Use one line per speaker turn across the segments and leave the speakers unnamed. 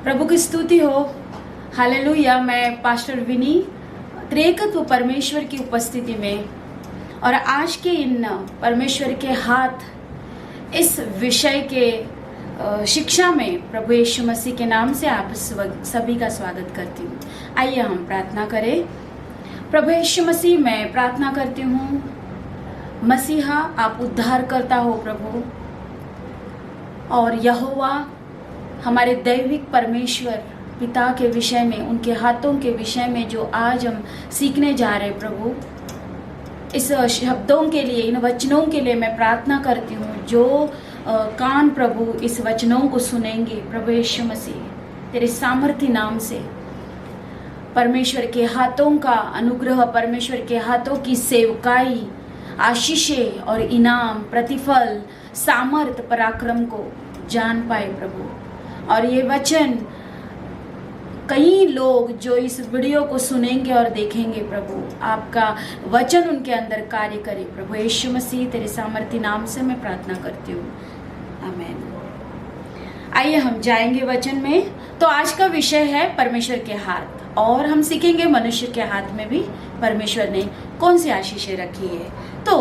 प्रभु की स्तुति हो। हालेलुया। मैं पास्टर विनी त्रिएकत्व परमेश्वर की उपस्थिति में और आज के इन परमेश्वर के हाथ इस विषय के शिक्षा में प्रभु यीशु मसीह के नाम से आप सभी का स्वागत करती हूँ। आइए हम प्रार्थना करें। प्रभु यीशु मसीह, मैं प्रार्थना करती हूँ, मसीहा आप उद्धार करता हो प्रभु, और यहोवा हमारे दैविक परमेश्वर पिता के विषय में, उनके हाथों के विषय में जो आज हम सीखने जा रहे हैं प्रभु, इस शब्दों के लिए, इन वचनों के लिए मैं प्रार्थना करती हूँ। जो कान प्रभु इस वचनों को सुनेंगे प्रभु यीशु मसीह, तेरे सामर्थ्य नाम से परमेश्वर के हाथों का अनुग्रह, परमेश्वर के हाथों की सेवकाई, आशीषें और इनाम, प्रतिफल, सामर्थ, पराक्रम को जान पाए प्रभु। और ये वचन कई लोग जो इस वीडियो को सुनेंगे और देखेंगे प्रभु, आपका वचन उनके अंदर कार्य करे प्रभु यीशु मसीह, तेरे सामर्थ्य नाम से मैं प्रार्थना करती हूँ, आमीन। आइए हम जाएंगे वचन में। तो आज का विषय है परमेश्वर के हाथ, और हम सीखेंगे मनुष्य के हाथ में भी परमेश्वर ने कौन सी आशीषें रखी है। तो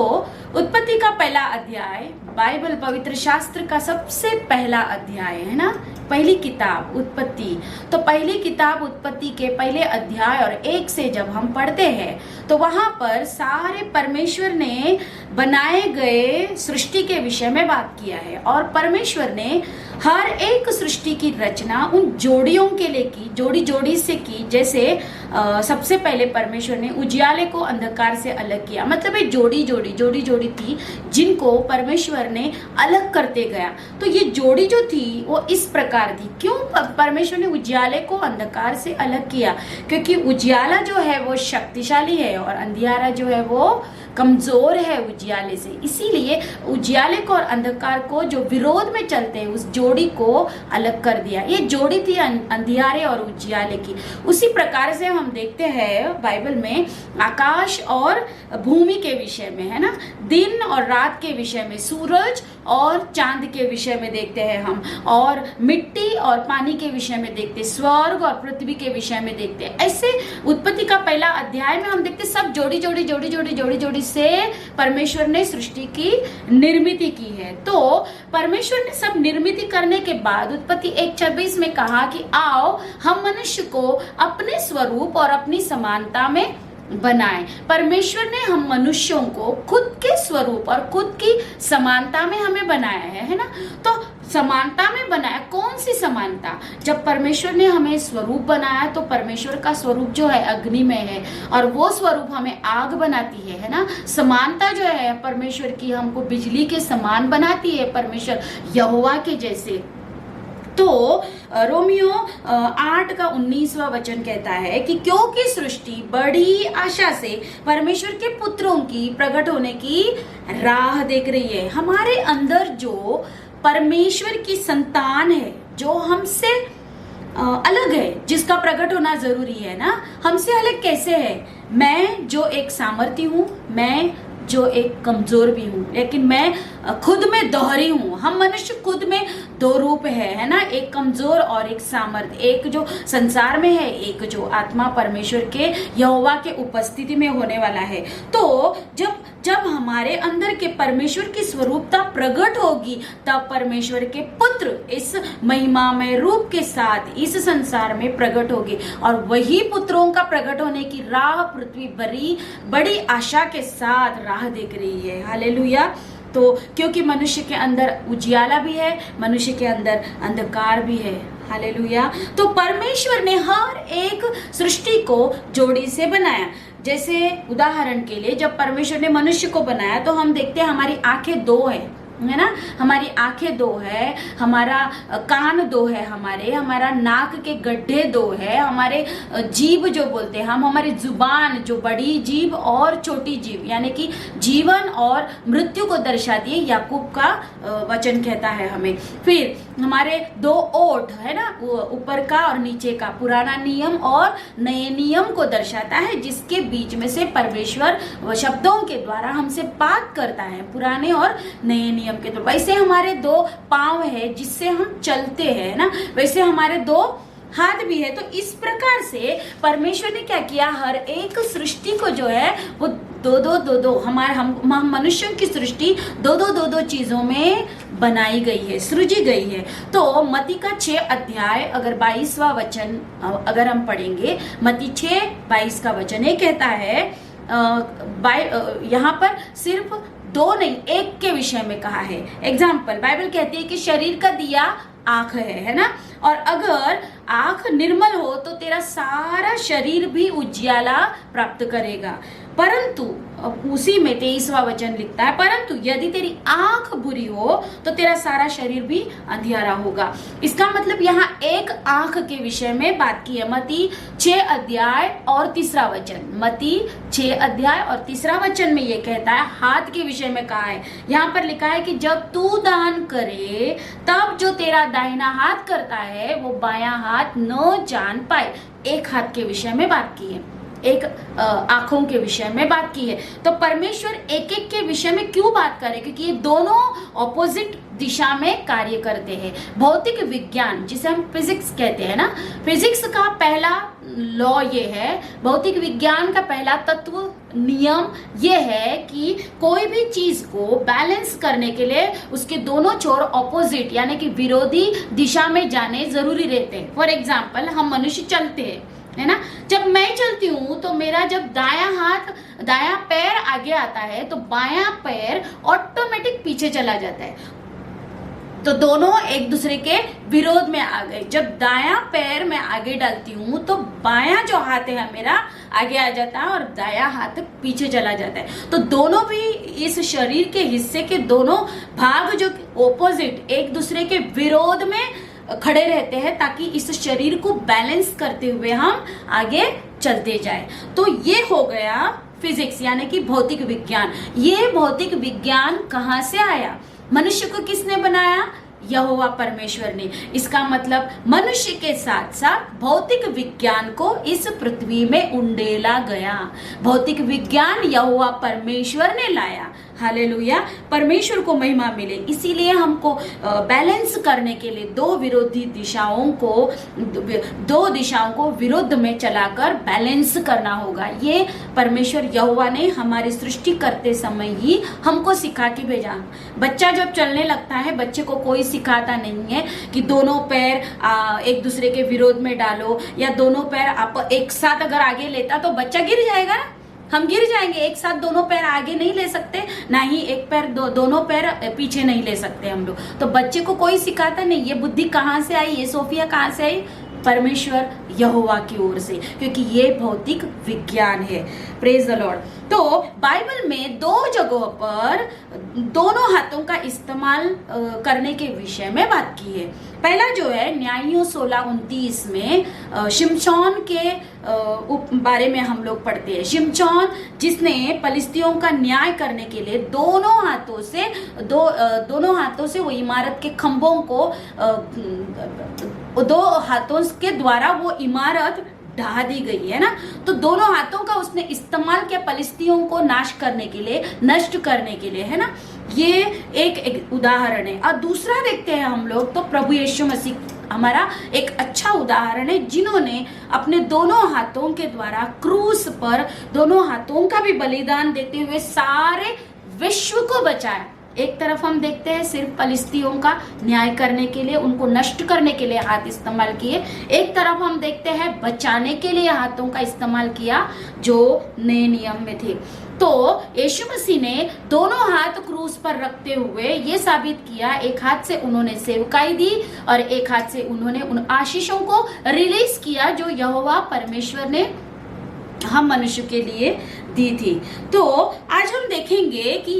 उत्पत्ति का पहला अध्याय, बाइबल पवित्र शास्त्र का सबसे पहला अध्याय है ना, पहली किताब उत्पत्ति। तो पहली किताब उत्पत्ति के पहले अध्याय और 1 से जब हम पढ़ते हैं तो वहां पर सारे परमेश्वर ने बनाए गए सृष्टि के विषय में बात किया है। और परमेश्वर ने हर एक सृष्टि की रचना उन जोड़ियों के लिए की, जोड़ी जोड़ी से की। जैसे सबसे पहले परमेश्वर ने उजियाले को अंधकार से अलग किया, मतलब ये जोड़ी जोड़ी थी जिनको परमेश्वर ने अलग करते गया। तो ये जोड़ी जो थी वो इस प्रकार थी। क्यों परमेश्वर ने उजियाले को अंधकार से अलग किया? क्योंकि उजियाला जो है वो शक्तिशाली है और अंधियारा जो है वो कमजोर है उजियाले से। इसीलिए उजियाले को और अंधकार को जो विरोध में चलते हैं उस जोड़ी को अलग कर दिया। ये जोड़ी थी अंधियारे और उजियाले की। उसी प्रकार से हम देखते हैं बाइबल में आकाश और भूमि के विषय में, है ना, दिन और रात के विषय में, सूरज और चांद के विषय में देखते हैं हम, और मिट्टी और पानी के विषय में देखते, स्वर्ग और पृथ्वी के विषय में देखते। ऐसे उत्पत्ति का पहला अध्याय में हम देखते सब जोड़ी से परमेश्वर ने सृष्टि की निर्मिति की है। तो परमेश्वर ने सब निर्मिति करने के बाद उत्पत्ति 1:26 में कहा कि आओ हम मनुष्य को अपने स्वरूप और अपनी समानता में बनाए। परमेश्वर ने हम मनुष्यों को खुद के स्वरूप और खुद की समानता में हमें बनाया है ना। तो समानता में बनाया, कौन सी समानता? जब परमेश्वर ने हमें स्वरूप बनाया तो परमेश्वर का स्वरूप जो है अग्नि में है और वो स्वरूप हमें आग बनाती है ना। समानता जो है परमेश्वर की हमको बिजली के समान बनाती है, परमेश्वर यहोवा के जैसे। तो रोमियो 8:19 वचन कहता है कि क्योंकि सृष्टि बड़ी आशा से परमेश्वर के पुत्रों की प्रकट होने की राह देख रही है। हमारे अंदर जो परमेश्वर की संतान है, जो हमसे अलग है, जिसका प्रकट होना जरूरी है ना। हमसे अलग कैसे है? मैं जो एक सामर्थी हूँ, मैं जो एक कमजोर भी हूँ, लेकिन मैं खुद में दोहरी हूँ। हम मनुष्य खुद में दो रूप है ना, एक कमजोर और एक सामर्थ, एक जो संसार में है, एक जो आत्मा परमेश्वर के यहोवा के उपस्थिति में होने वाला है। तो जब हमारे अंदर के परमेश्वर की स्वरूपता प्रकट होगी तब परमेश्वर के पुत्र इस महिमामय रूप के साथ इस संसार में प्रकट होगी। और वही पुत्रों का प्रकट होने की राह पृथ्वी बड़ी आशा के साथ राह देख रही है। हालेलुया। तो क्योंकि मनुष्य के अंदर उजियाला भी है, मनुष्य के अंदर अंधकार भी है। हालेलुया। तो परमेश्वर ने हर एक सृष्टि को जोड़ी से बनाया। जैसे उदाहरण के लिए जब परमेश्वर ने मनुष्य को बनाया तो हम देखते हैं हमारी आंखें 2 है ना, हमारी आंखें 2 है, हमारा कान 2 है, हमारा नाक के गड्ढे 2 है, हमारे जीभ जो बोलते हैं हम, हमारी जुबान जो बड़ी जीभ और छोटी जीभ, यानी कि जीवन और मृत्यु को दर्शाती है, याकूब का वचन कहता है हमें। फिर हमारे 2 ओठ है ना, ऊपर का और नीचे का, पुराना नियम और नए नियम को दर्शाता है, जिसके बीच में से परमेश्वर शब्दों के द्वारा हमसे बात करता है, पुराने और नए नियम के। तो वैसे हमारे 2 पांव है जिससे हम चलते हैं ना, वैसे हमारे 2 हाथ भी है। तो इस प्रकार से परमेश्वर ने क्या किया, हर एक सृष्टि को जो है वो दो हमारे हम मनुष्यों की सृष्टि दो चीजों में बनाई गई है, सृजी गई है। तो मत्ती का 6 अध्याय अगर 22वां वचन अगर हम पढ़ेंगे, मत्ती 6:22 का वचन ये कहता है, यहाँ पर सिर्फ 2 नहीं 1 के विषय में कहा है। एग्जाम्पल, बाइबल कहती है कि शरीर का दिया आंख है ना, और अगर आंख निर्मल हो तो तेरा सारा शरीर भी उजियाला प्राप्त करेगा। परंतु उसी में 23वां वचन लिखता है, परंतु यदि तेरी आंख बुरी हो तो तेरा सारा शरीर भी अंधियारा होगा। इसका मतलब यहाँ एक आंख के विषय में बात की है। मत्ती 6 अध्याय और 3रा वचन, मत्ती 6 अध्याय और 3रा वचन में ये कहता है, हाथ के विषय में कहा है। यहाँ पर लिखा है कि जब तू दान करे तब जो तेरा दाहिना हाथ करता है वो बायां हाथ न जान पाए। एक हाथ के विषय में बात की है, एक आंखों के विषय में बात की है। तो परमेश्वर एक एक के विषय में क्यों बात करे, क्योंकि ये दोनों ऑपोजिट दिशा में कार्य करते हैं। भौतिक विज्ञान जिसे हम फिजिक्स कहते हैं ना, फिजिक्स का पहला लॉ ये है, भौतिक विज्ञान का पहला तत्व नियम ये है कि कोई भी चीज को बैलेंस करने के लिए उसके दोनों छोर ऑपोजिट यानी कि विरोधी दिशा में जाने जरूरी रहते हैं। फॉर एग्जाम्पल, हम मनुष्य चलते हैं, है ना, जब मैं चलती हूँ तो मेरा जब दायां पैर आगे आता है तो बायां पैर ऑटोमेटिक पीछे चला जाता है। तो दोनों एक दूसरे के विरोध में आ गए। जब दायां पैर मैं आगे डालती हूँ तो बायां जो हाथ है मेरा आगे आ जाता है और दायां हाथ पीछे चला जाता है। तो दोनों भी इस शरीर के हिस्से के दोनों भाग जो ऑपोजिट एक दूसरे के विरोध में खड़े रहते हैं ताकि इस शरीर को बैलेंस करते हुए हम आगे चलते जाए। तो ये हो गया फिजिक्स यानी कि भौतिक विज्ञान। ये भौतिक विज्ञान कहाँ से आया, मनुष्य को किसने बनाया, यहोवा परमेश्वर ने। इसका मतलब मनुष्य के साथ साथ भौतिक विज्ञान को इस पृथ्वी में उंडेला गया। भौतिक विज्ञान यहोवा परमेश्वर ने लाया। हालेलुया, परमेश्वर को महिमा मिले। इसीलिए हमको बैलेंस करने के लिए दो दिशाओं को विरुद्ध में चलाकर बैलेंस करना होगा। ये परमेश्वर यहोवा ने हमारी सृष्टि करते समय ही हमको सिखा के भेजा। बच्चा जब चलने लगता है, बच्चे को कोई सिखाता नहीं है कि दोनों पैर एक दूसरे के विरोध में डालो, या दोनों पैर आप एक साथ अगर आगे लेता तो बच्चा गिर जाएगा ना, हम गिर जाएंगे। एक साथ दोनों पैर आगे नहीं ले सकते, ना ही एक पैर दोनों पैर पीछे नहीं ले सकते हम लोग। तो बच्चे को कोई सिखाता नहीं। ये बुद्धि कहाँ से आई, ये सोफिया कहाँ से आई, परमेश्वर यहोवा की ओर से, क्योंकि ये भौतिक विज्ञान है। Praise the Lord. तो बाइबल में 2 जगहों पर दोनों हाथों का इस्तेमाल करने के विषय में बात की है। पहला जो है न्यायियों 16:29 में शिमशोन के बारे में हम लोग पढ़ते हैं। शिमशोन जिसने फलिस्तियों का न्याय करने के लिए दोनों हाथों से वो इमारत के खंभों को 2 हाथों के द्वारा वो इमारत ढा दी गई है ना। तो दोनों हाथों का उसने इस्तेमाल किया फलिस्तियों को नाश करने के लिए, नष्ट करने के लिए, है ना। ये एक उदाहरण है। और दूसरा देखते हैं हम लोग तो प्रभु यीशु मसीह हमारा एक अच्छा उदाहरण है, जिन्होंने अपने दोनों हाथों के द्वारा क्रूस पर दोनों हाथों का भी बलिदान देते हुए सारे विश्व को बचाया। एक तरफ हम देखते हैं सिर्फ फलिस्तियों का न्याय करने के लिए, उनको नष्ट करने के लिए हाथ इस्तेमाल किए। एक तरफ हम देखते हैं बचाने के लिए हाथों का इस्तेमाल किया जो नए नियम में थे। तो यीशु मसीह ने दोनों हाथ क्रूस पर रखते हुए ये साबित किया, एक हाथ से उन्होंने सेवकाई दी और एक हाथ से उन्होंने उन आशीषों को रिलीज किया जो यहोवा परमेश्वर ने हम मनुष्य के लिए दी थी। तो आज हम देखेंगे कि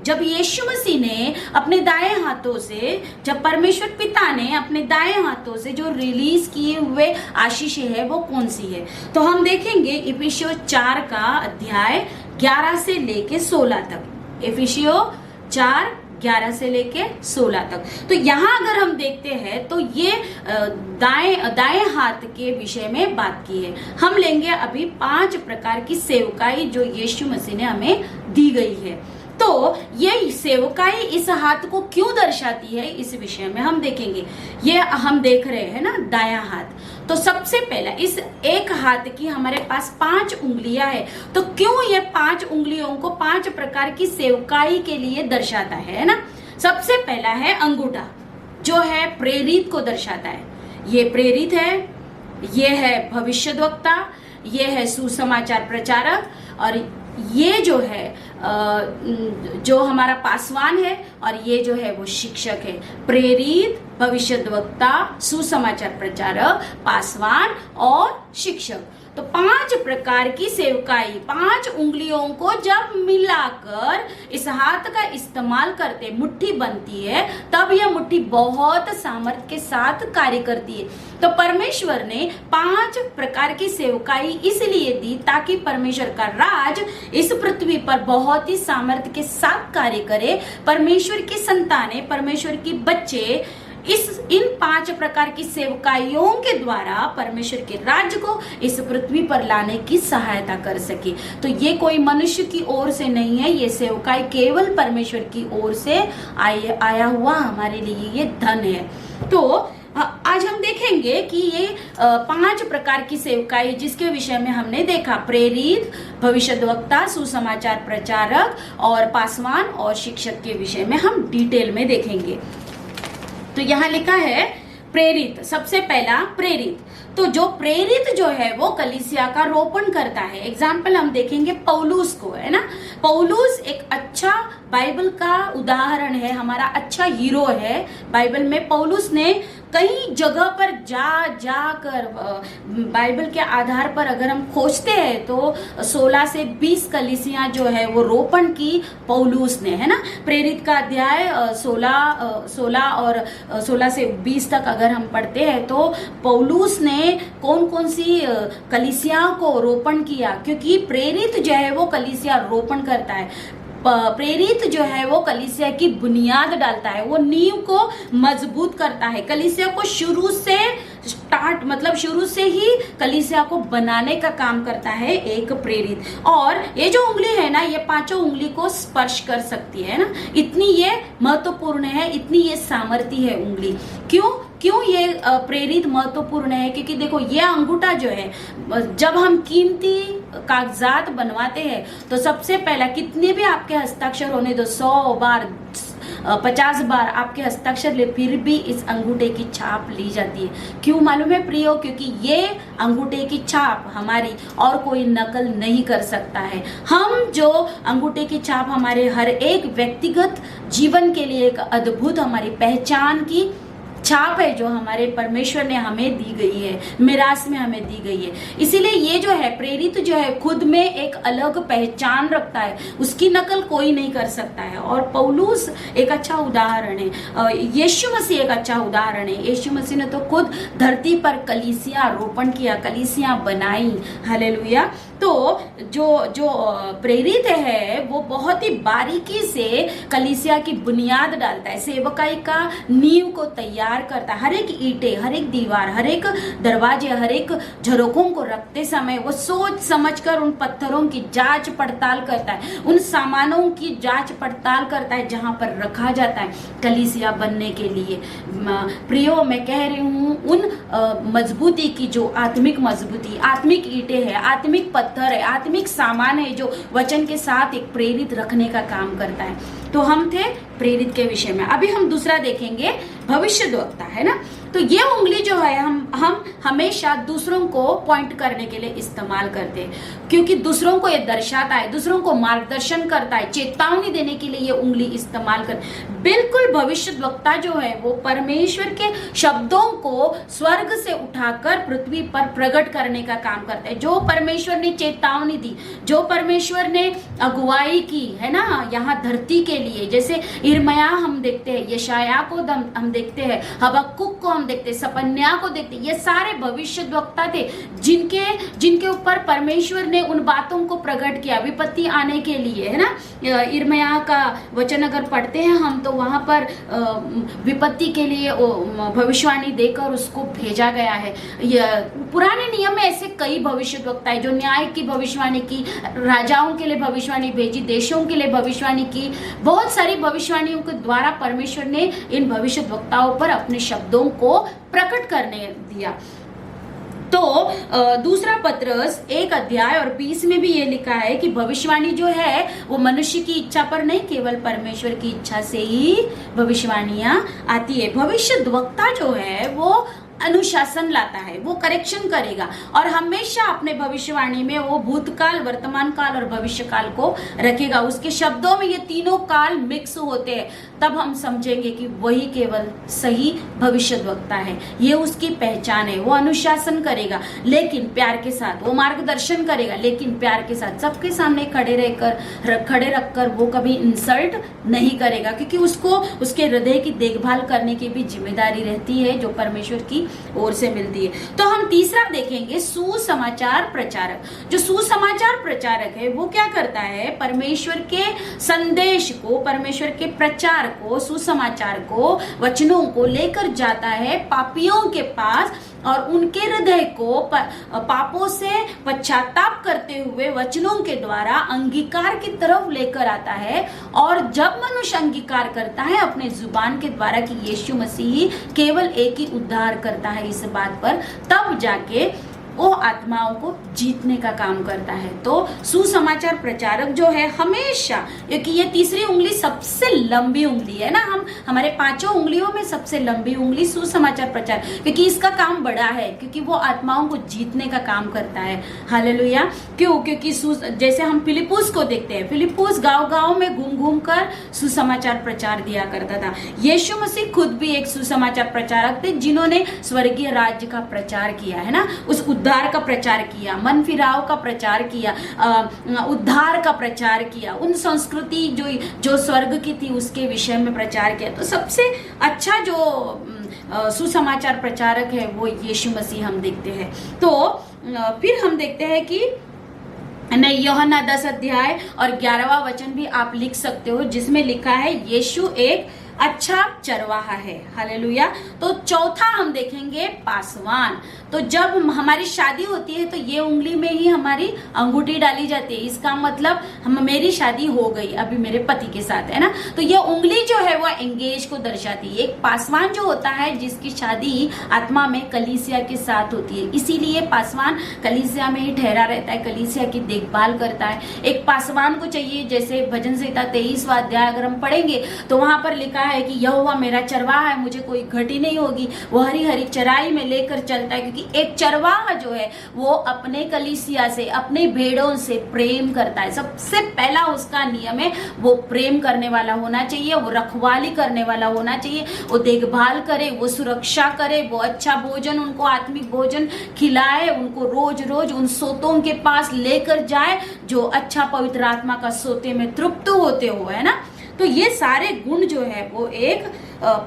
जब यीशु मसीह ने अपने दाएं हाथों से, जब परमेश्वर पिता ने अपने दाएं हाथों से जो रिलीज किए हुए आशीष है वो कौन सी है। तो हम देखेंगे इफिसियों 4 का अध्याय 11 से लेके 16 तक। इफिसियों 4 11 से लेके 16 तक। तो यहाँ अगर हम देखते हैं तो ये दाएं हाथ के विषय में बात की है। हम लेंगे अभी 5 प्रकार की सेवकाई जो यीशु मसीह ने हमें दी गई है। तो ये सेवकाई इस हाथ को क्यों दर्शाती है, इस विषय में हम देखेंगे। ये हम देख रहे हैं ना दायां हाथ। तो सबसे पहला इस एक हाथ की हमारे पास 5 उंगलियां है, तो क्यों ये 5 उंगलियों को 5 प्रकार की सेवकाई के लिए दर्शाता है ना। सबसे पहला है अंगूठा, जो है प्रेरित को दर्शाता है। ये प्रेरित है, ये है भविष्यद्वक्ता, ये है सुसमाचार प्रचारक, और ये जो है जो हमारा पासवान है, और ये जो है वो शिक्षक है। प्रेरित, भविष्यद्वक्ता, सुसमाचार प्रचारक, पासवान और शिक्षक। तो 5 प्रकार की सेवकाई, 5 उंगलियों को जब मिलाकर इस हाथ का इस्तेमाल करते मुट्ठी बनती है, तब यह मुट्ठी बहुत सामर्थ्य के साथ कार्य करती है। तो परमेश्वर ने 5 प्रकार की सेवकाई इसलिए दी ताकि परमेश्वर का राज इस पृथ्वी पर बहुत ही सामर्थ्य के साथ कार्य करे। परमेश्वर की संतानें, परमेश्वर की बच्चे इन 5 प्रकार की सेवकाइयों के द्वारा परमेश्वर के राज्य को इस पृथ्वी पर लाने की सहायता कर सके। तो ये कोई मनुष्य की ओर से नहीं है, ये सेवकाई केवल परमेश्वर की ओर से आया हुआ हमारे लिए ये धन है। तो आज हम देखेंगे कि ये 5 प्रकार की सेवकाई जिसके विषय में हमने देखा, प्रेरित, भविष्यद्वक्ता, सुसमाचार प्रचारक और पासवान और शिक्षक के विषय में हम डिटेल में देखेंगे। तो यहाँ लिखा है प्रेरित। सबसे पहला प्रेरित, तो जो प्रेरित जो है वो कलीसिया का रोपण करता है। एग्जाम्पल हम देखेंगे पौलुस को, है ना। पौलुस एक अच्छा बाइबल का उदाहरण है, हमारा अच्छा हीरो है बाइबल में। पौलुस ने कई जगह पर जाकर बाइबल के आधार पर अगर हम खोजते हैं तो 16 से 20 कलीसियां जो है वो रोपण की पौलुस ने, है ना। प्रेरित का अध्याय 16 से 20 तक अगर हम पढ़ते हैं तो पौलुस ने कौन कौन सी कलीसिया को रोपण किया, क्योंकि प्रेरित जो है वो कलीसिया रोपण करता है। प्रेरित जो है वो कलीसिया की बुनियाद डालता है, वो नींव को मजबूत करता है। कलीसिया को शुरू से मतलब शुरू से ही कलीसिया को बनाने का काम करता है एक प्रेरित। और ये जो उंगली है ना, ये 5 उंगली को स्पर्श कर सकती है ना, इतनी ये महत्वपूर्ण है, इतनी ये सामर्थ्य है उंगली। क्यों ये प्रेरित महत्वपूर्ण है, क्योंकि देखो ये अंगूठा जो है, जब हम कीमती कागजात बनवाते हैं तो सबसे पहला कितने भी आपके हस्ताक्षर होने दो, 100 बार 50 बार आपके हस्ताक्षर ले, फिर भी इस अंगूठे की छाप ली जाती है। क्यों मालूम है प्रियो? क्योंकि ये अंगूठे की छाप हमारी और कोई नकल नहीं कर सकता है। हम जो अंगूठे की छाप हमारे हर एक व्यक्तिगत जीवन के लिए एक अद्भुत हमारी पहचान की छाप है, जो हमारे परमेश्वर ने हमें दी गई है, मिरास में हमें दी गई है। इसीलिए ये जो है प्रेरित जो है खुद में एक अलग पहचान रखता है, उसकी नकल कोई नहीं कर सकता है। और पौलुस एक अच्छा उदाहरण है, यीशु मसीह एक अच्छा उदाहरण है। यीशु मसीह ने तो खुद धरती पर कलीसिया रोपण किया, कलीसिया बनाई। हालेलुया। तो जो प्रेरित है वो बहुत ही बारीकी से कलीसिया की बुनियाद डालता है, सेवकाई का नींव को तैयार करता है। हर एक ईंटें, हर एक दीवार, हर एक दरवाजे, हर एक झरोकों को रखते समय वो सोच समझकर उन पत्थरों की जांच पड़ताल करता है, उन सामानों की जांच पड़ताल करता है जहां पर रखा जाता है कलीसिया बनने के लिए। प्रियो, मैं कह रही हूँ उन मजबूती की, जो आत्मिक मजबूती, आत्मिक ईंटें है, आत्मिक पत्थर है, आत्मिक सामान है, जो वचन के साथ एक प्रेरित रखने का काम करता है। तो हम थे प्रेरित के विषय में। अभी हम दूसरा देखेंगे, भविष्यद्वक्ता, है ना। तो ये उंगली जो है हम हमेशा दूसरों को पॉइंट करने के लिए इस्तेमाल करते हैं, क्योंकि दूसरों को ये दर्शाता है, दूसरों को मार्गदर्शन करता है, चेतावनी देने के लिए ये उंगली इस्तेमाल कर। बिल्कुल भविष्यद्वक्ता जो है वो परमेश्वर के शब्दों को स्वर्ग से उठाकर पृथ्वी पर प्रकट करने का काम करता है। जो परमेश्वर ने चेतावनी दी, जो परमेश्वर ने अगुवाई की, है ना, यहाँ धरती के लिए, जैसे इर्मया हम देखते हैं, यशाया को हम देखते हैं, हबक्कुक को हम हम देखते हैं, सपन्या को देखते हैं, ये सारे भविष्यद्वक्ता थे जिनके ऊपर परमेश्वर ने उन बातों को प्रकट किया विपत्ति आने के लिए, है ना। इर्मयाह का वचन अगर पढ़ते हैं हम तो वहां पर विपत्ति के लिए भविष्यवाणी देकर उसको भेजा गया है। पुराने नियम में ऐसे कई भविष्यद्वक्ता है जो न्याय की भविष्यवाणी की, राजाओं के लिए भविष्यवाणी भेजी, देशों के लिए भविष्यवाणी की, बहुत सारी भविष्यवाणियों के द्वारा परमेश्वर ने इन भविष्यद्वक्ताओं पर अपने शब्दों को प्रकट करने दिया। तो दूसरा पत्रस 1 अध्याय और 20 में भी ये लिखा है कि भविष्यवाणी जो है वो मनुष्य की इच्छा पर नहीं, केवल परमेश्वर की इच्छा से ही भविष्यवाणियां आती है। भविष्यद्वक्ता जो है वो अनुशासन लाता है, वो करेक्शन करेगा और हमेशा अपने भविष्यवाणी में वो भूतकाल, वर्तमान काल और भविष्य काल को रखेगा। उसके शब्दों में ये तीनों काल मिक्स होते हैं, तब हम समझेंगे कि वही केवल सही भविष्यद्वक्ता है। ये उसकी पहचान है। वो अनुशासन करेगा लेकिन प्यार के साथ, वो मार्गदर्शन करेगा लेकिन प्यार के साथ, सबके सामने खड़े रखकर वो कभी इंसल्ट नहीं करेगा, क्योंकि उसको उसके हृदय की देखभाल करने की भी जिम्मेदारी रहती है जो परमेश्वर की ओर से मिलती है। तो हम तीसरा देखेंगे सुसमाचार प्रचारक। जो सुसमाचार प्रचारक है वो क्या करता है, परमेश्वर के संदेश को, परमेश्वर के प्रचार को, सुसमाचार को, वचनों को लेकर जाता है पापियों के पास और उनके हृदय को पापों से पश्चाताप करते हुए वचनों के द्वारा अंगीकार की तरफ लेकर आता है। और जब मनुष्य अंगीकार करता है अपने जुबान के द्वारा कि यीशु मसीह ही केवल एक ही उद्धार करता है इस बात पर, तब जाके वो आत्माओं को जीतने का काम करता है। तो सुसमाचार प्रचारक जो है हमेशा, क्योंकि ये तीसरी उंगली सबसे लंबी उंगली है ना, हमारे पांचों उंगलियों में सबसे लंबी उंगली सुसमाचार प्रचार, क्योंकि इसका काम बड़ा है, क्योंकि वो आत्माओं को जीतने का काम करता है। हालेलुया। क्यों? क्योंकि जैसे हम फिलिप्पुस को देखते हैं, फिलिप्पुस गांव-गांव में घूम कर सुसमाचार प्रचार दिया करता था। यीशु मसीह खुद भी एक सुसमाचार प्रचारक थे जिन्होंने स्वर्गीय राज्य का प्रचार किया है ना, उस उद्धार का प्रचार किया, मन फिराव का प्रचार किया, उद्धार का प्रचार किया, उन संस्कृति जो स्वर्ग की थी उसके विषय में प्रचार किया। तो सबसे अच्छा जो सुसमाचार प्रचारक है वो यीशु मसीह हम देखते हैं। तो फिर हम देखते हैं कि यूहन्ना 10 अध्याय और 11वां वचन भी आप लिख सकते हो, जिसमें लिखा है यीशु एक अच्छा चरवाहा है। हालेलुया। तो चौथा हम देखेंगे पासवान। तो जब हमारी शादी होती है तो ये उंगली में ही हमारी अंगूठी डाली जाती है, इसका मतलब मेरी शादी हो गई अभी मेरे पति के साथ, है ना। तो ये उंगली जो है वो एंगेज को दर्शाती है। एक पासवान जो होता है जिसकी शादी आत्मा में कलीसिया के साथ होती है, इसीलिए पासवान कलीसिया में ही ठहरा रहता है, कलीसिया की देखभाल करता है। एक पासवान को चाहिए, जैसे भजन संहिता 23वां अध्याय अगर हम पढ़ेंगे तो वहां पर लिखा है कि यहोवा मेरा चरवाहा है, मुझे कोई घटी नहीं होगी। वो हरी हरी चराई में लेकर चलता है, क्योंकि एक चरवाहा जो है वो अपने कलीसिया से, अपने भेड़ों से प्रेम करता है। सबसे पहला उसका नियम है वो प्रेम करने वाला होना चाहिए, वो रखवाली करने वाला होना चाहिए, वो देखभाल करे, वो सुरक्षा करे, वो अच्छा भोजन, उनको आत्मिक भोजन खिलाए, उनको रोज रोज उन सोतों के पास लेकर जाए जो अच्छा पवित्र आत्मा का सोते में तृप्त होते हो, है ना। तो ये सारे गुण जो है वो एक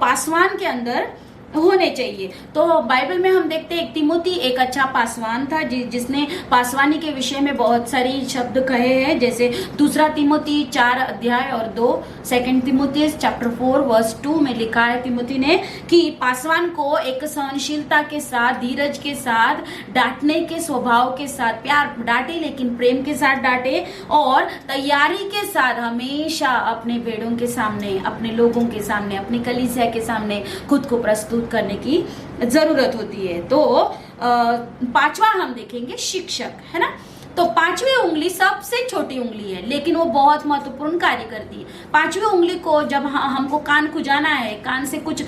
पासवान के अंदर होने चाहिए। तो बाइबल में हम देखते हैं एक तिमोथी एक अच्छा पासवान था जिसने पासवानी के विषय में बहुत सारी शब्द कहे हैं, जैसे दूसरा तिमोथी 4 अध्याय और 2, सेकंड तिमोथी चैप्टर 4 वर्स 2 में लिखा है तिमोथी ने कि पासवान को एक सहनशीलता के साथ, धीरज के साथ, डांटने के स्वभाव के साथ, प्यार डांटे लेकिन प्रेम के साथ डांटे और तैयारी के साथ हमेशा अपने भेड़ों के सामने, अपने लोगों के सामने, अपनी कलीसिया के सामने खुद को प्रस्तुत करने की जरूरत होती है। तो पांचवा हम देखेंगे शिक्षक, है ना। तो पांचवी उंगली सबसे छोटी उंगली है लेकिन वो बहुत महत्वपूर्ण कार्य करती है। पांचवी उंगली को जब हमको कान खुजाना है, कान से कुछ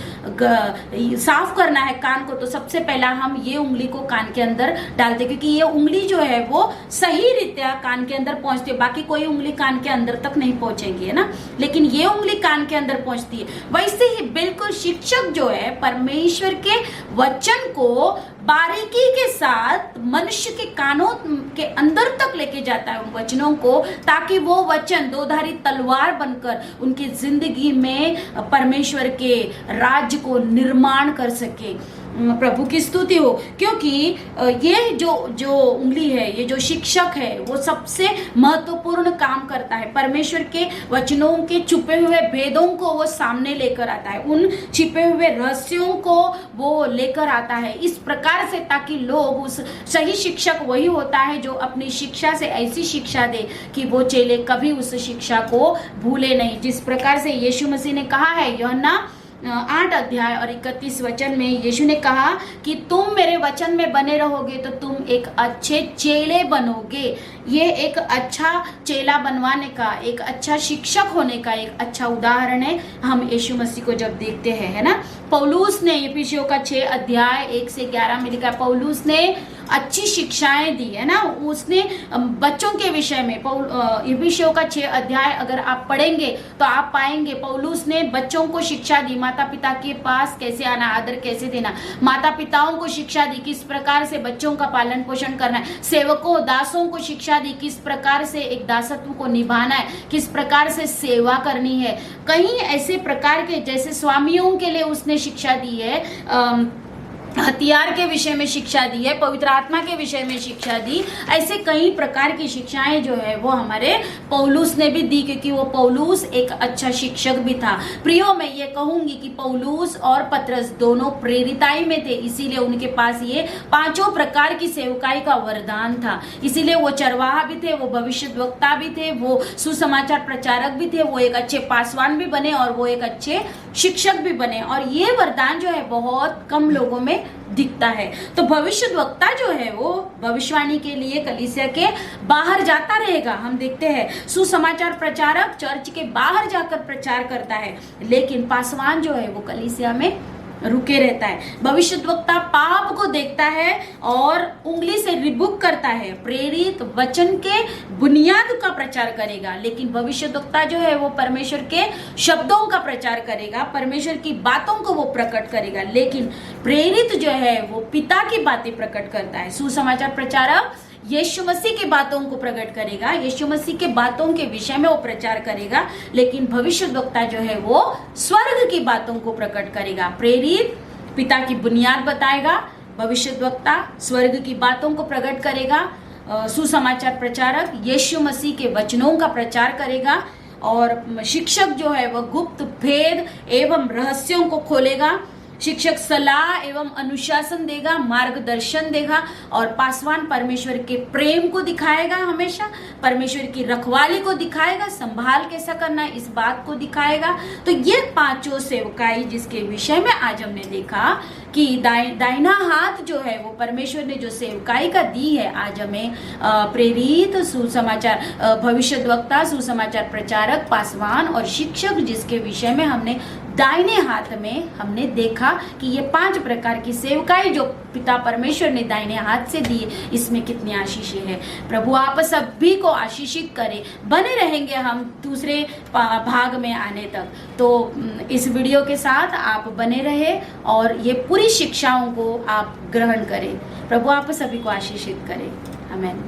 साफ करना है कान को, तो सबसे पहला हम ये उंगली को कान के अंदर डालते, क्योंकि ये उंगली जो है वो सही रीत्या कान के अंदर पहुंचती है। बाकी कोई उंगली कान के अंदर तक नहीं पहुंचेगी, है ना, लेकिन ये उंगली कान के अंदर पहुंचती है। वैसे ही बिल्कुल शिक्षक जो है परमेश्वर के वचन को बारीकी के साथ मनुष्य के कानों के अंदर अंदर तक लेके जाता है उन वचनों को, ताकि वो वचन दोधारी तलवार बनकर उनकी जिंदगी में परमेश्वर के राज्य को निर्माण कर सके। प्रभु की स्तुति हो। क्योंकि ये जो उंगली है, ये जो शिक्षक है, वो सबसे महत्वपूर्ण काम करता है। परमेश्वर के वचनों के छुपे हुए भेदों को वो सामने लेकर आता है, उन छिपे हुए रहस्यों को वो लेकर आता है इस प्रकार से, ताकि लोग, उस सही शिक्षक वही होता है जो अपनी शिक्षा से ऐसी शिक्षा दे कि वो चेले कभी उस शिक्षा को भूले नहीं। जिस प्रकार से यीशु मसीह ने कहा है, यूहन्ना 8 अध्याय और 31 वचन में यीशु ने कहा कि तुम मेरे वचन में बने रहोगे तो तुम एक अच्छे चेले बनोगे। ये एक अच्छा चेला बनवाने का, एक अच्छा शिक्षक होने का एक अच्छा उदाहरण है हम यीशु मसीह को जब देखते हैं, है ना। पौलुस ने इफिसियों का 6 अध्याय 1 से 11 में लिखा, पौलुस ने अच्छी शिक्षाएं दी, है ना। उसने बच्चों के विषय में इफिसियों का 6 अध्याय अगर आप पढ़ेंगे तो आप पाएंगे पौलुस ने बच्चों को शिक्षा दी, माता पिता के पास कैसे आना, आदर कैसे देना, माता पिताओं को शिक्षा दी किस प्रकार से बच्चों का पालन पोषण करना है, सेवकों दासों को शिक्षा दी किस प्रकार से एक दासत्व को निभाना है, किस प्रकार से सेवा करनी है। कई ऐसे प्रकार के, जैसे स्वामियों के लिए उसने शिक्षा दी है, हथियार के विषय में शिक्षा दी है, पवित्र आत्मा के विषय में शिक्षा दी। ऐसे कई प्रकार की शिक्षाएं जो है वो हमारे पौलुस ने भी दी, क्योंकि वो पौलुस एक अच्छा शिक्षक भी था। प्रियो, मैं ये कहूंगी कि पौलुस और पतरस दोनों प्रेरिताई में थे, इसीलिए उनके पास ये 5 प्रकार की सेवकाई का वरदान था। इसीलिए वो चरवाहा भी थे, वो भविष्यद्वक्ता भी थे, वो सुसमाचार प्रचारक भी थे, वो एक अच्छे पासवान भी बने और वो एक अच्छे शिक्षक भी बने। और ये वरदान जो है बहुत कम लोगों में दिखता है। तो भविष्यद्वक्ता जो है वो भविष्यवाणी के लिए कलीसिया के बाहर जाता रहेगा। हम देखते हैं सुसमाचार प्रचारक चर्च के बाहर जाकर प्रचार करता है, लेकिन पासवान जो है वो कलीसिया में रुके रहता है। भविष्यद्वक्ता पाप को देखता है और उंगली से रिबुक करता है, प्रेरित वचन के बुनियाद का प्रचार करेगा, लेकिन भविष्यद्वक्ता जो है वो परमेश्वर के शब्दों का प्रचार करेगा, परमेश्वर की बातों को वो प्रकट करेगा। लेकिन प्रेरित जो है वो पिता की बातें प्रकट करता है। सुसमाचार प्रचारक यीशु मसीह की बातों को प्रकट करेगा, यीशु मसीह के बातों के विषय में वो प्रचार करेगा, लेकिन भविष्यद्वक्ता जो है वो स्वर्ग की बातों को प्रकट करेगा। प्रेरित पिता की बुनियाद बताएगा, भविष्यद्वक्ता स्वर्ग की बातों को प्रकट करेगा, सुसमाचार प्रचारक यीशु मसीह के वचनों का प्रचार करेगा, और शिक्षक जो है वह गुप्त भेद एवं रहस्यों को खोलेगा। शिक्षक सलाह एवं अनुशासन देगा, मार्गदर्शन देगा, और पासवान परमेश्वर के प्रेम को दिखाएगा, हमेशा परमेश्वर की रखवाली को दिखाएगा, संभाल कैसा करना है इस बात को दिखाएगा। तो ये 5 सेवकाई जिसके विषय में आज हमने देखा कि दाहिना हाथ जो है वो परमेश्वर ने जो सेवकाई का दी है, आज हमें प्रेरित, सुसमाचार भविष्यद्वक्ता, सुसमाचार प्रचारक, पासवान और शिक्षक जिसके विषय में हमने दाहिने हाथ में हमने देखा कि ये 5 प्रकार की सेवकाई जो पिता परमेश्वर ने दाहिने हाथ से दी, इसमें कितनी आशीषें है। प्रभु आप सभी को आशीषित करे। बने रहेंगे हम दूसरे भाग में आने तक, तो इस वीडियो के साथ आप बने रहे और ये पूरी शिक्षाओं को आप ग्रहण करें। प्रभु आप सभी को आशीषित करे। आमीन।